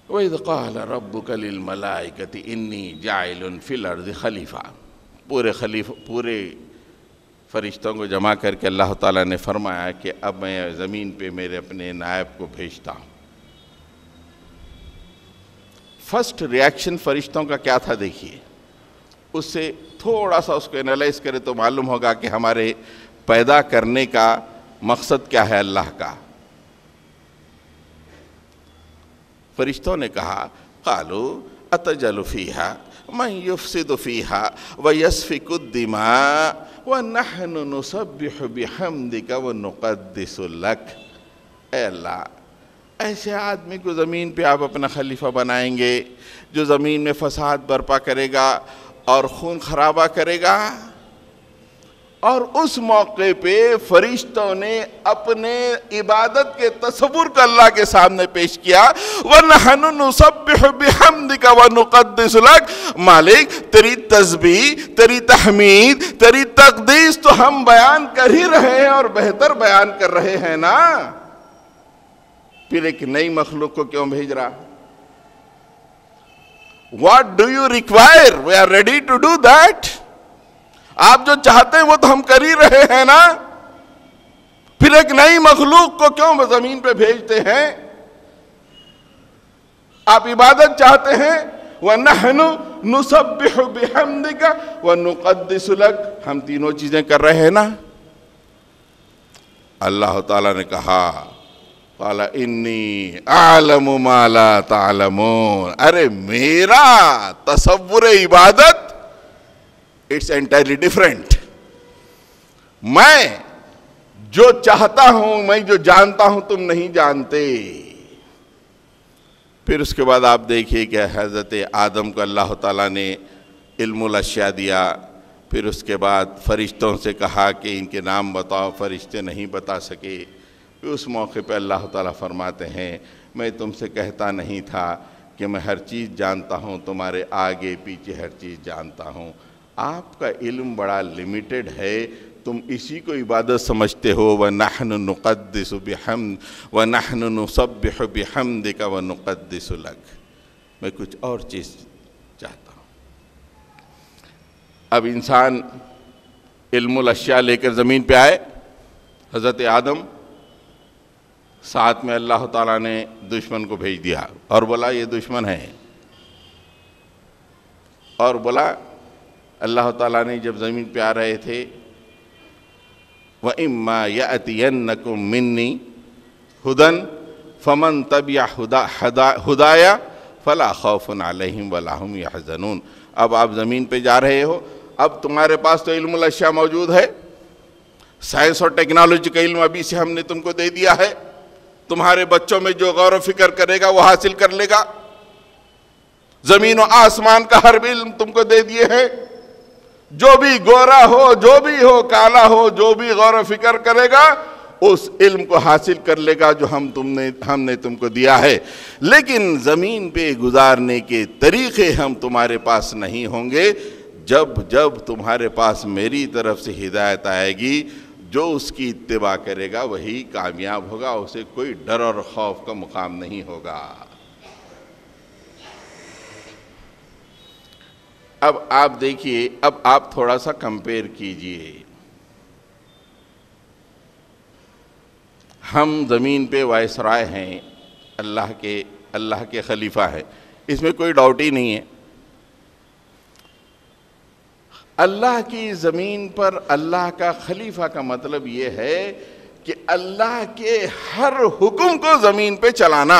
وَإِذْ قَالَ رَبُّكَ لِلْمَلَائِكَةِ إِنِّي جَاعِلٌ فِي الْأَرْضِ خلیفہ. پورے فرشتوں کو جمع کر کے اللہ تعالیٰ نے فرمایا کہ اب میں زمین پہ میرے اپنے نائب کو بھیجتا ہوں. فرسٹ ریاکشن فرشتوں کا کیا تھا دیکھیے، اس سے تھوڑا سا اس کو انالائز کرے تو معلوم ہوگا کہ ہمارے پیدا کرنے کا مقصد کیا ہے اللہ کا. فرشتوں نے کہا قالوا اتجعل فیها من یفسد فیها ویسفک الدماء ونحن نسبح بحمدک ونقدس لک. اے اللہ، ایسے آدمی کو زمین پہ آپ اپنا خلیفہ بنائیں گے جو زمین میں فساد برپا کرے گا اور خون خرابہ کرے گا؟ اور اس موقع پہ فرشتوں نے اپنے عبادت کے تصور کو اللہ کے سامنے پیش کیا. وَنَحْنُ نُسَبِّحُ بِحَمْدِكَ وَنُقَدِّسُ لَكَ. مالک، تیری تسبیح، تیری تحمید، تیری تقدیس تو ہم بیان کر ہی رہے ہیں اور بہتر بیان کر رہے ہیں نا. پھر ایک نئی مخلوق کو کیوں بھیج رہا؟ What do you require? We are ready to do that. آپ جو چاہتے ہیں وہ تو ہم کر ہی رہے ہیں نا. پھر ایک نئی مخلوق کو کیوں زمین پہ بھیجتے ہیں؟ آپ عبادت چاہتے ہیں وَنَحْنُ نُسَبِّحُ بِحَمْدِكَ وَنُقَدِّسُ لَكَ، ہم تینوں چیزیں کر رہے ہیں نا۔ اللہ تعالیٰ نے کہا قَالَ إِنِّي أَعْلَمُ مَا لَا تَعْلَمُونَ، ارے میرا تصور عبادت اٹس انٹائرلی ڈیفرنٹ، میں جو چاہتا ہوں، میں جو جانتا ہوں تم نہیں جانتے۔ پھر اس کے بعد آپ دیکھیے کہ حضرت آدم کو اللہ تعالیٰ نے علم الاشیاء دیا، پھر اس کے بعد فرشتوں سے کہا کہ ان کے نام بتاؤ، فرشتے نہیں بتا سکے۔ پھر اس موقع پہ اللہ تعالیٰ فرماتے ہیں میں تم سے کہتا نہیں تھا کہ میں ہر چیز جانتا ہوں، تمہارے آگے پیچھے ہر چیز جانتا ہوں۔ آپ کا علم بڑا لمیٹڈ ہے، تم اسی کو عبادت سمجھتے ہو۔ وَنَحْنُ نُقَدِّسُ بِحَمْدِ وَنَحْنُ نُسَبِّحُ بِحَمْدِكَ وَنُقَدِّسُ لَكَ، میں کچھ اور چیز چاہتا ہوں۔ اب انسان علم الاشیاء لے کر زمین پہ آئے، حضرت آدم، ساتھ میں اللہ تعالیٰ نے دشمن کو بھیج دیا اور بولا یہ دشمن ہے، اور بولا اللہ تعالیٰ نے جب زمین پہ آ رہے تھے وَإِمَّا يَأْتِيَنَّكُم مِّنِّي هُدًى فَمَن تَبِعَ هُدَايَ فَلَا خَوْفٌ عَلَيْهِمْ وَلَا هُمْ يَحْزَنُونَ۔ اب آپ زمین پہ جا رہے ہو، اب تمہارے پاس تو علم الاشیاء موجود ہے، سائنس اور ٹیکنالوجی کا علم ابھی سے ہم نے تم کو دے دیا ہے، تمہارے بچوں میں جو غور و فکر کرے گا وہ حاصل کر لے گا، زمین و آسمان کا ہر علم تم کو دے دیے ہیں، جو بھی گورا ہو، جو بھی ہو، کالا ہو، جو بھی غور و فکر کرے گا اس علم کو حاصل کر لے گا جو ہم نے تم کو دیا ہے، لیکن زمین پہ گزارنے کے طریقے ہم تمہارے پاس نہیں ہوں گے۔ جب تمہارے پاس میری طرف سے ہدایت آئے گی، جو اس کی اتباع کرے گا وہی کامیاب ہوگا، اسے کوئی ڈر اور خوف کا مقام نہیں ہوگا۔ اب آپ دیکھیے، اب آپ تھوڑا سا کمپیئر کیجئے، ہم زمین پہ وائسرائے ہیں، اللہ کے خلیفہ ہیں، اس میں کوئی ڈاؤٹ ہی نہیں ہے۔ اللہ کی زمین پر اللہ کا خلیفہ کا مطلب یہ ہے کہ اللہ کے ہر حکم کو زمین پہ چلانا،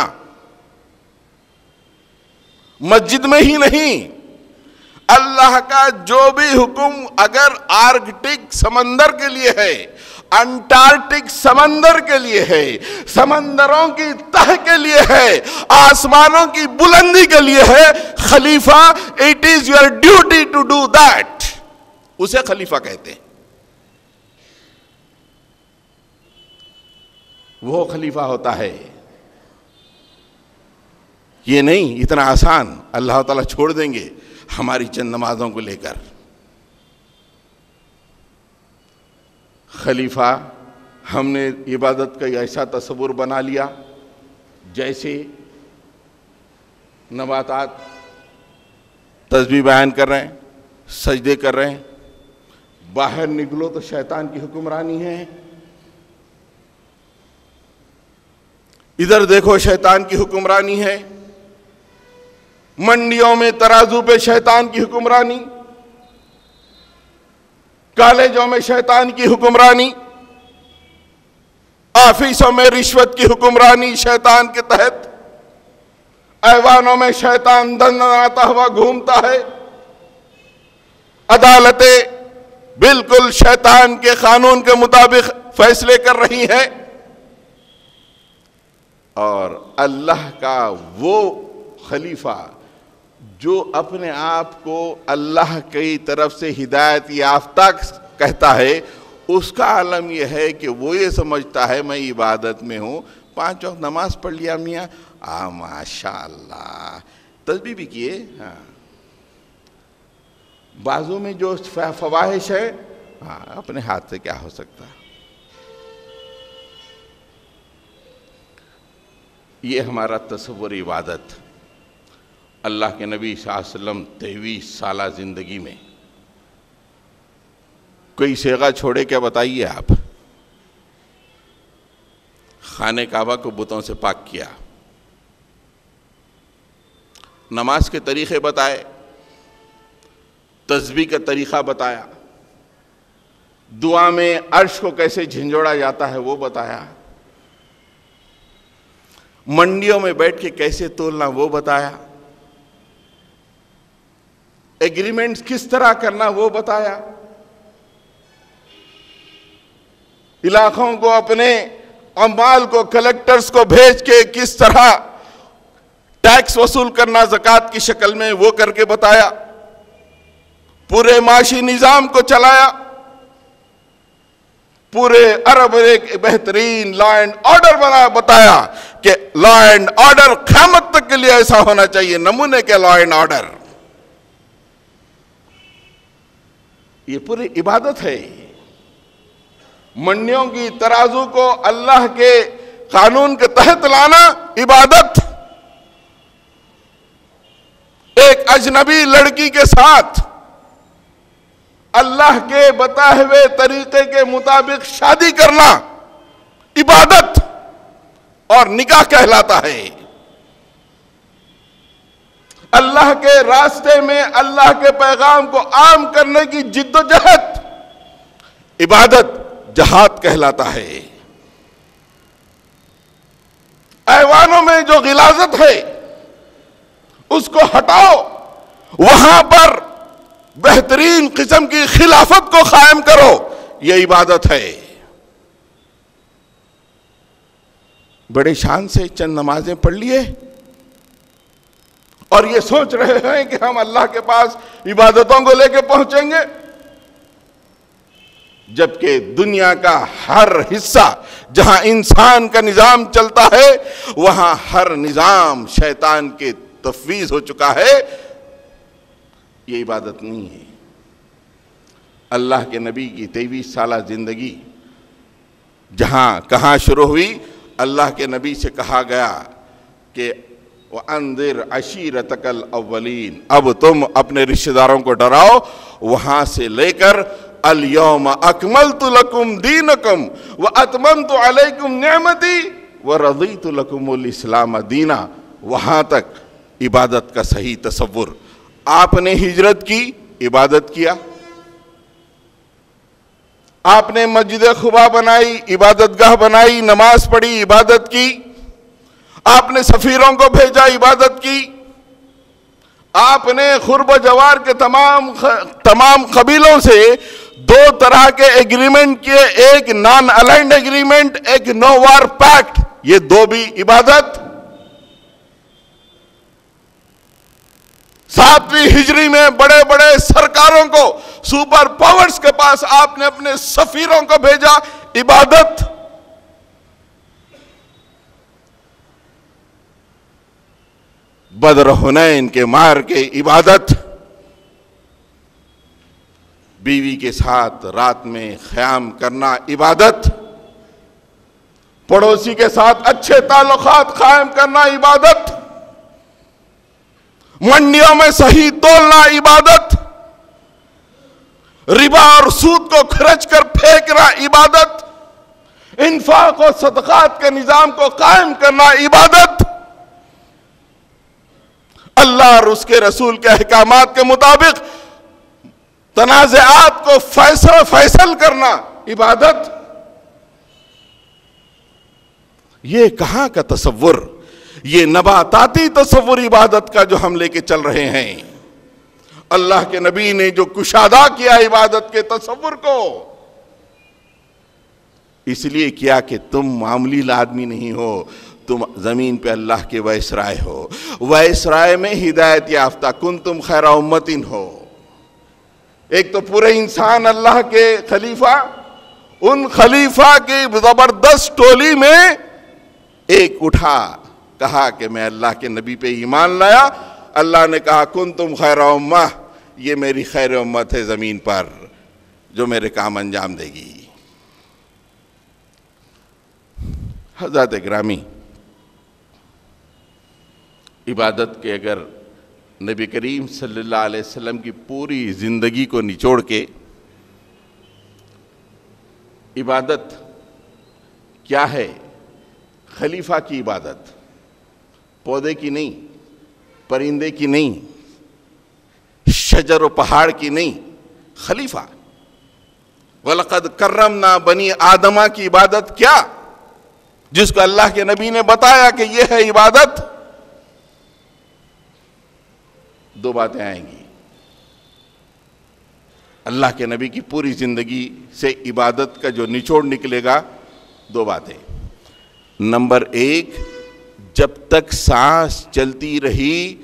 مسجد میں ہی نہیں، اللہ کا جو بھی حکم اگر آرکٹک سمندر کے لیے ہے، انٹارکٹک سمندر کے لیے ہے، سمندروں کی تہ کے لیے ہے، آسمانوں کی بلندی کے لیے ہے، خلیفہ it is your duty to do that، اسے خلیفہ کہتے ہیں۔ وہ خلیفہ ہوتا ہے، یہ نہیں اتنا آسان اللہ تعالیٰ چھوڑ دیں گے ہماری چند نمازوں کو لے کر۔ خلیفہ ہم نے عبادت کا ایسا تصور بنا لیا جیسے نباتات تسبیح بیان کر رہے ہیں، سجدے کر رہے ہیں، باہر نکلو تو شیطان کی حکمرانی ہے، ادھر دیکھو شیطان کی حکمرانی ہے، منڈیوں میں ترازو پہ شیطان کی حکمرانی، کالجوں میں شیطان کی حکمرانی، آفیسوں میں رشوت کی حکمرانی شیطان کے تحت، ایوانوں میں شیطان دندناتا ہوا گھومتا ہے، عدالتیں بالکل شیطان کے قانون کے مطابق فیصلے کر رہی ہیں، اور اللہ کا وہ خلیفہ جو اپنے آپ کو اللہ کی طرف سے ہدایت یافتہ کہتا ہے، اس کا عالم یہ ہے کہ وہ یہ سمجھتا ہے میں عبادت میں ہوں، 5 وقت نماز پڑھ لیا میاں، ماشاءاللہ، تسبیح بھی کیے، ہاں، بازو میں جو فواحش ہے، ہاں، اپنے ہاتھ سے کیا ہو سکتا ہے۔ یہ ہمارا تصور عبادت۔ اللہ کے نبی صلی اللہ علیہ وسلم 23 سالہ زندگی میں کوئی صیغہ چھوڑے کیا؟ بتائیے آپ۔ خانہ کعبہ کو بتوں سے پاک کیا، نماز کے طریقے بتائے، تسبیح کا طریقہ بتایا، دعا میں عرش کو کیسے جھنجھوڑا جاتا ہے وہ بتایا، منڈیوں میں بیٹھ کے کیسے تولنا وہ بتایا، ایگریمنٹس کس طرح کرنا وہ بتایا، علاقوں کو اپنے اموال کو کلیکٹرز کو بھیج کے کس طرح ٹیکس وصول کرنا زکوٰۃ کی شکل میں وہ کر کے بتایا، پورے معاشی نظام کو چلایا، پورے عرب ایک بہترین لا اینڈ آرڈر بتایا کہ لا اینڈ آرڈر قیامت تک کے لیے ایسا ہونا چاہیے، نمونے کے لا اینڈ آرڈر. یہ پوری عبادت ہے. منڈیوں کی ترازو کو اللہ کے قانون کے تحت لانا عبادت. ایک اجنبی لڑکی کے ساتھ اللہ کے بتائے ہوئے طریقے کے مطابق شادی کرنا عبادت اور نکاح کہلاتا ہے. اللہ کے راستے میں اللہ کے پیغام کو عام کرنے کی جد و جہد عبادت جہاد کہلاتا ہے. ایوانوں میں جو غلاظت ہے اس کو ہٹاؤ، وہاں پر بہترین قسم کی خلافت کو قائم کرو، یہ عبادت ہے. بڑے شان سے چند نمازیں پڑھ لیے اور یہ سوچ رہے ہیں کہ ہم اللہ کے پاس عبادتوں کو لے کے پہنچیں گے، جبکہ دنیا کا ہر حصہ جہاں انسان کا نظام چلتا ہے وہاں ہر نظام شیطان کے تفویض ہو چکا ہے. یہ عبادت نہیں ہے. اللہ کے نبی کی 23 سالہ زندگی جہاں کہاں شروع ہوئی؟ اللہ کے نبی سے کہا گیا کہ وَأَنذِرْ عَشِيرَتَكَ الْأَوَّلِينَ، اب تم اپنے رشتہ داروں کو ڈراؤ. وہاں سے لے کر الْيَوْمَ أَكْمَلْتُ لَكُمْ دِينَكُمْ وَأَتْمَمْتُ عَلَيْكُمْ نِعْمَتِي وَرَضِيتُ لَكُمُ الْإِسْلَامَ دِينًا. وہاں تک عبادت کا صحیح تصور. آپ نے ہجرت کی، عبادت کیا. آپ نے مسجد قباء بنائی، عبادت گاہ بنائی، نماز پڑھی، عبادت کی. آپ نے سفیروں کو بھیجا، عبادت کی. آپ نے قرب و جوار کے تمام قبیلوں سے 2 طرح کے ایگریمنٹ کیے، ایک نان الائنڈ ایگریمنٹ، ایک نو وار پیکٹ. یہ 2 بھی عبادت. 7ویں ہجری میں بڑے بڑے سرکاروں کو، سپر پاورز کے پاس آپ نے اپنے سفیروں کو بھیجا، عبادت. بدر حنین کے مار کے عبادت. بیوی کے ساتھ رات میں قیام کرنا عبادت. پڑوسی کے ساتھ اچھے تعلقات قائم کرنا عبادت. منڈیوں میں صحیح تولنا عبادت. ربا اور سود کو خرچ کر پھینکنا عبادت. انفاق و صدقات کے نظام کو قائم کرنا عبادت. اللہ اور اس کے رسول کے احکامات کے مطابق تنازعات کو فیصل کرنا عبادت. یہ کہاں کا تصور؟ یہ نباتاتی تصور عبادت کا جو ہم لے کے چل رہے ہیں. اللہ کے نبی نے جو کشادہ کیا عبادت کے تصور کو، اس لیے کیا کہ تم معمولی آدمی نہیں ہو، تم زمین پہ اللہ کے وائسرائے ہو. وائسرائے میں ہدایت یافتہ کنتم خیر امتن ہو. ایک تو پورے انسان اللہ کے خلیفہ، ان خلیفہ کی زبردست ٹولی میں ایک اٹھا، کہا کہ میں اللہ کے نبی پہ ایمان لایا. اللہ نے کہا کنتم خیر امہ، یہ میری خیر امت ہے زمین پر جو میرے کام انجام دے گی. حضرات گرامی، عبادت کے اگر نبی کریم صلی اللہ علیہ وسلم کی پوری زندگی کو نچوڑ کے عبادت کیا ہے؟ خلیفہ کی عبادت، پودے کی نہیں. پرندے کی نہیں، شجر و پہاڑ کی نہیں، خلیفہ۔ وَلَقَدْ كَرَّمْنَا بَنِي آدَمَ کی عبادت کیا، جس کو اللہ کے نبی نے بتایا کہ یہ ہے عبادت۔ دو باتیں آئیں گی، اللہ کے نبی کی پوری زندگی سے عبادت کا جو نچوڑ نکلے گا، دو باتیں۔ نمبر ایک، جب تک سانس چلتی رہی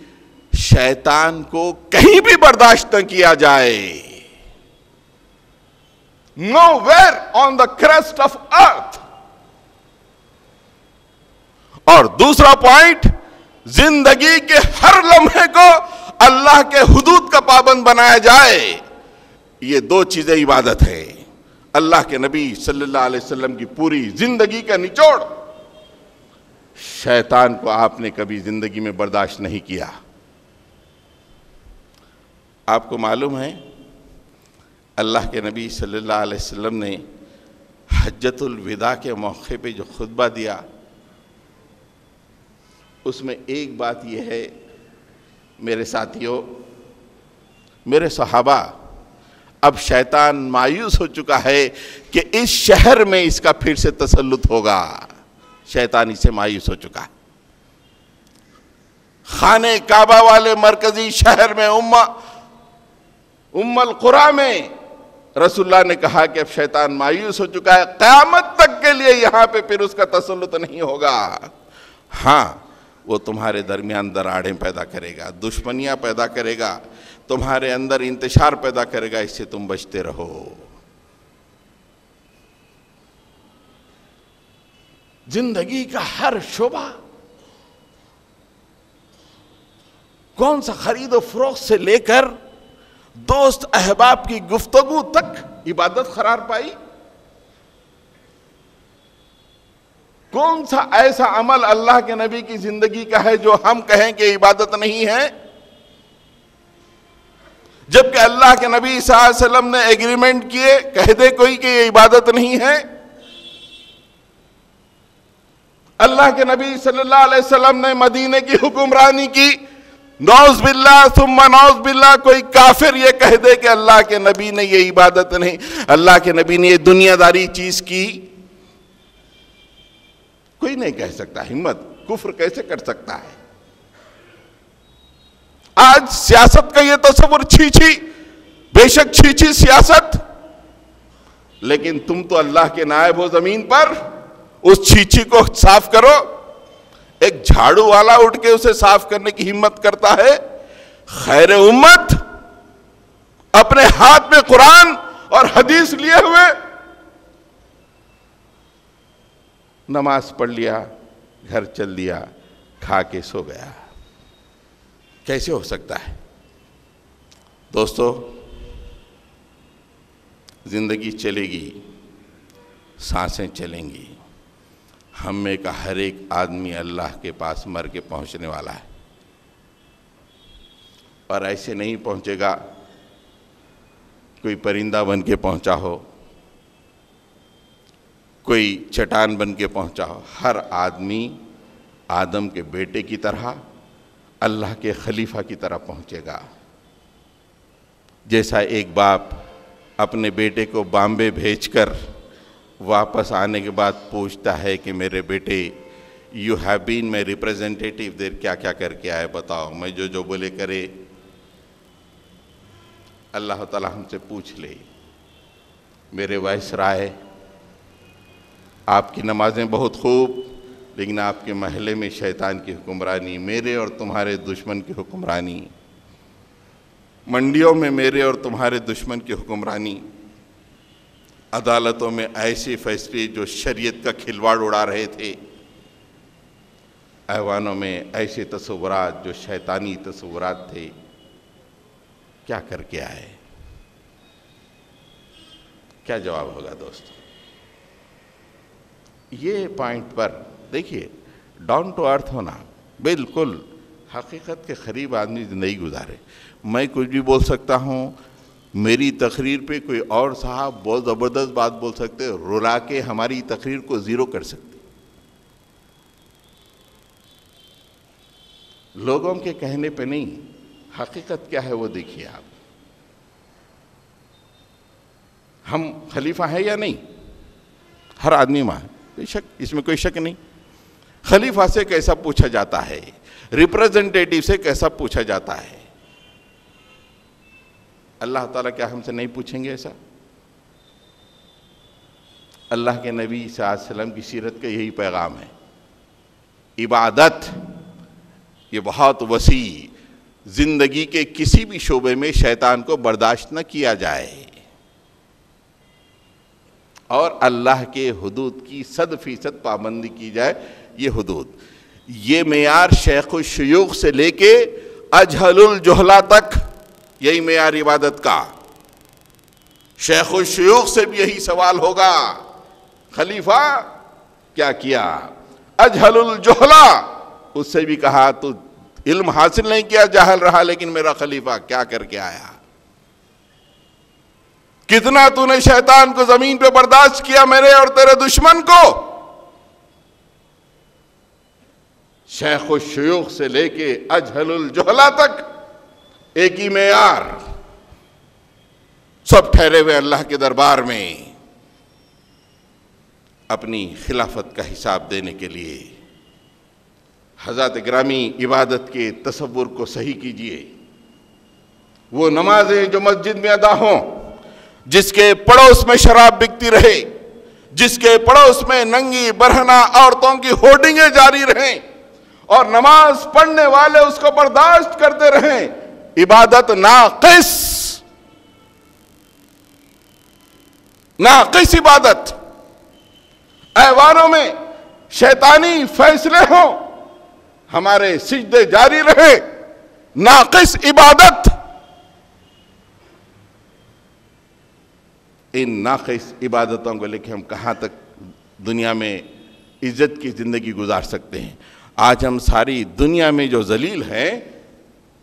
شیطان کو کہیں بھی برداشت نہ کیا جائے، nowhere on the crest of earth۔ اور دوسرا پوائنٹ، زندگی کے ہر لمحے کو اللہ کے حدود کا پابند بنایا جائے۔ یہ دو چیزیں عبادت ہے۔ اللہ کے نبی صلی اللہ علیہ وسلم کی پوری زندگی کا نچوڑ، شیطان کو آپ نے کبھی زندگی میں برداشت نہیں کیا۔ آپ کو معلوم ہے اللہ کے نبی صلی اللہ علیہ وسلم نے حجۃ الوداع کے موقع پہ جو خطبہ دیا، اس میں ایک بات یہ ہے میرے ساتھیوں، میرے صحابہ، اب شیطان مایوس ہو چکا ہے کہ اس شہر میں اس کا پھر سے تسلط ہوگا۔ شیطان اس سے مایوس ہو چکا ہے۔ خانہ کعبہ والے مرکزی شہر میں ام القریٰ میں رسول اللہ نے کہا کہ اب شیطان مایوس ہو چکا ہے، قیامت تک کے لیے یہاں پہ پھر اس کا تسلط نہیں ہوگا۔ ہاں، وہ تمہارے درمیان دراڑیں پیدا کرے گا، دشمنیاں پیدا کرے گا، تمہارے اندر انتشار پیدا کرے گا، اس سے تم بچتے رہو۔ زندگی کا ہر شعبہ، کون سا خرید و فروخت سے لے کر دوست احباب کی گفتگو تک عبادت قرار پائی۔ کون سا ایسا عمل اللہ کے نبی کی زندگی کا ہے جو ہم کہیں کہ عبادت نہیں ہے، جبکہ اللہ کے نبی صلی اللہ علیہ وسلم نے ایگریمنٹ کیے، کہہ دے کوئی کہ یہ عبادت نہیں ہے؟ اللہ کے نبی صلی اللہ علیہ وسلم نے مدینے کی حکمرانی کی، نعوذ باللہ ثم نعوذ باللہ کوئی کافر یہ کہہ دے کہ اللہ کے نبی نے یہ عبادت نہیں، اللہ کے نبی نے یہ دنیا داری چیز کی، کوئی نہیں کہہ سکتا۔ ہمت کفر کیسے کر سکتا ہے؟ آج سیاست کا یہ تصور چھی بے شک چھی سیاست، لیکن تم تو اللہ کے نائب ہو زمین پر، اس چھی کو صاف کرو۔ ایک جھاڑو والا اٹھ کے اسے صاف کرنے کی ہمت کرتا ہے؟ خیر امت اپنے ہاتھ میں قرآن اور حدیث لیے ہوئے نماز پڑھ لیا، گھر چل دیا، کھا کے سو گیا۔ کیسے ہو سکتا ہے؟ دوستو، زندگی چلے گی، سانسیں چلیں گی، ہم میں کا ہر ایک آدمی اللہ کے پاس مر کے پہنچنے والا ہے، اور ایسے نہیں پہنچے گا کوئی پرندہ بن کے پہنچا ہو، کوئی چٹان بن کے پہنچا ہو۔ ہر آدمی آدم کے بیٹے کی طرح، اللہ کے خلیفہ کی طرح پہنچے گا۔ جیسا ایک باپ اپنے بیٹے کو بامبے بھیج کر واپس آنے کے بعد پوچھتا ہے کہ میرے بیٹے you have been my representative there, کیا کیا کر کے آئے بتاؤ، میں جو بولے کرے۔ اللہ تعالیٰ ہم سے پوچھ لے، میرے وائس رائے، آپ کی نمازیں بہت خوب، لیکن آپ کے محلے میں شیطان کی حکمرانی، میرے اور تمہارے دشمن کی حکمرانی، منڈیوں میں میرے اور تمہارے دشمن کی حکمرانی، عدالتوں میں ایسے فیصلے جو شریعت کا کھلواڑ اڑا رہے تھے، ایوانوں میں ایسے تصورات جو شیطانی تصورات تھے، کیا کر کے آئے؟ کیا جواب ہوگا دوستو؟ یہ پوائنٹ پر دیکھیے، ڈاؤن ٹو ارتھ ہونا، بالکل حقیقت کے قریب آدمی زندگی گزارے۔ میں کچھ بھی بول سکتا ہوں، میری تقریر پہ کوئی اور صاحب بہت زبردست بات بول سکتے، رلا کے ہماری تقریر کو زیرو کر سکتے۔ لوگوں کے کہنے پہ نہیں، حقیقت کیا ہے وہ دیکھیے آپ۔ ہم خلیفہ ہیں یا نہیں؟ ہر آدمی ماں ہے، بے شک، اس میں کوئی شک نہیں۔ خلیفہ سے کیسا پوچھا جاتا ہے، ریپریزنٹیٹیو سے کیسا پوچھا جاتا ہے؟ اللہ تعالیٰ کیا ہم سے نہیں پوچھیں گے ایسا؟ اللہ کے نبی صلی اللہ علیہ وسلم کی سیرت کا یہی پیغام ہے۔ عبادت یہ بہت وسیع، زندگی کے کسی بھی شعبے میں شیطان کو برداشت نہ کیا جائے، اور اللہ کے حدود کی 100% پابندی کی جائے۔ یہ حدود، یہ معیار شیخ الشیوخ سے لے کے اجہل الجہلا تک، یہی معیار عبادت کا۔ شیخ الشیوخ سے بھی یہی سوال ہوگا، خلیفہ کیا کیا؟ اجہل الجہلا، اس سے بھی کہا تو علم حاصل نہیں کیا، جاہل رہا، لیکن میرا خلیفہ کیا کر کے آیا؟ کتنا تو نے شیطان کو زمین پہ برداشت کیا، میرے اور تیرے دشمن کو؟ شیخ الشیوخ سے لے کے اجہل الجہلا تک ایک ہی معیار، سب ٹھہرے ہوئے اللہ کے دربار میں اپنی خلافت کا حساب دینے کے لیے۔ حضرات گرامی، عبادت کے تصور کو صحیح کیجئے۔ وہ نمازیں جو مسجد میں ادا ہوں، جس کے پڑوس میں شراب بکتی رہے، جس کے پڑوس میں ننگی برہنہ عورتوں کی ہورڈنگیں جاری رہیں، اور نماز پڑھنے والے اس کو برداشت کرتے رہیں، عبادت ناقص عبادت۔ ایوانوں میں شیطانی فیصلے ہوں، ہمارے سجدے جاری رہے، ناقص عبادت۔ ان ناقص عبادتوں کو لے کے ہم کہاں تک دنیا میں عزت کی زندگی گزار سکتے ہیں؟ آج ہم ساری دنیا میں جو ذلیل ہیں،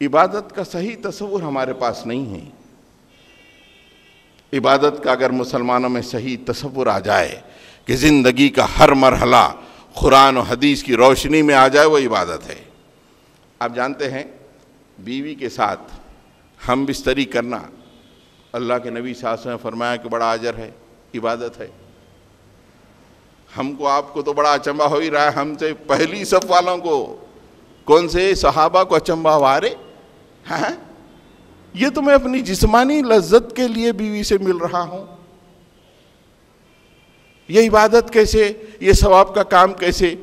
عبادت کا صحیح تصور ہمارے پاس نہیں ہے۔ عبادت کا اگر مسلمانوں میں صحیح تصور آ جائے کہ زندگی کا ہر مرحلہ قرآن و حدیث کی روشنی میں آ جائے، وہ عبادت ہے۔ آپ جانتے ہیں، بیوی کے ساتھ ہم بستری کرنا، اللہ کے نبی صلی اللہ علیہ وسلم نے فرمایا کہ بڑا اجر ہے، عبادت ہے۔ ہم کو آپ کو تو بڑا اچنبھا ہو ہی رہا ہے، ہم سے پہلی صف والوں کو، کون سے صحابہ کو اچنبھا ہوا، رے ہاں یہ تو میں اپنی جسمانی لذت کے لیے بیوی سے مل رہا ہوں، یہ عبادت کیسے، یہ ثواب کا کام کیسے؟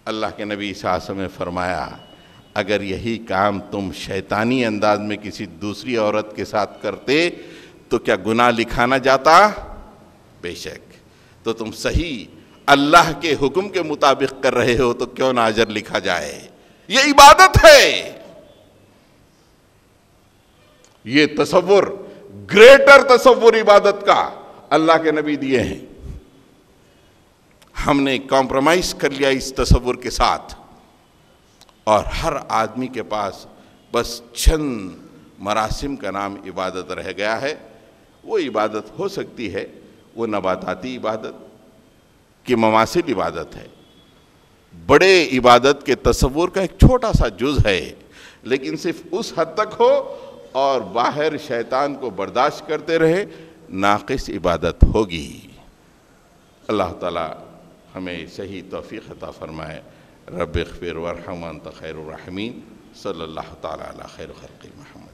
اللہ کے نبی صلی اللہ علیہ وسلم نے فرمایا، اگر یہی کام تم شیطانی انداز میں کسی دوسری عورت کے ساتھ کرتے تو کیا گناہ لکھا نہ جاتا؟ بے شک۔ تو تم صحیح اللہ کے حکم کے مطابق کر رہے ہو تو کیوں نہ اجر لکھا جائے؟ یہ عبادت ہے۔ یہ تصور، گریٹر تصور عبادت کا اللہ کے نبی دیے ہیں۔ ہم نے کمپرومائز کر لیا اس تصور کے ساتھ، اور ہر آدمی کے پاس بس چند مراسم کا نام عبادت رہ گیا ہے۔ وہ عبادت ہو سکتی ہے، وہ نباتاتی عبادت کی مماثل عبادت ہے، بڑے عبادت کے تصور کا ایک چھوٹا سا جز ہے، لیکن صرف اس حد تک ہو اور باہر شیطان کو برداشت کرتے رہے، ناقص عبادت ہوگی۔ اللہ تعالی ہمیں صحیح توفیق عطا فرمائے۔ رب اغفر وارحم وانت خیر الراحمین۔ صلی اللہ تعالی علی خیر خلق محمد۔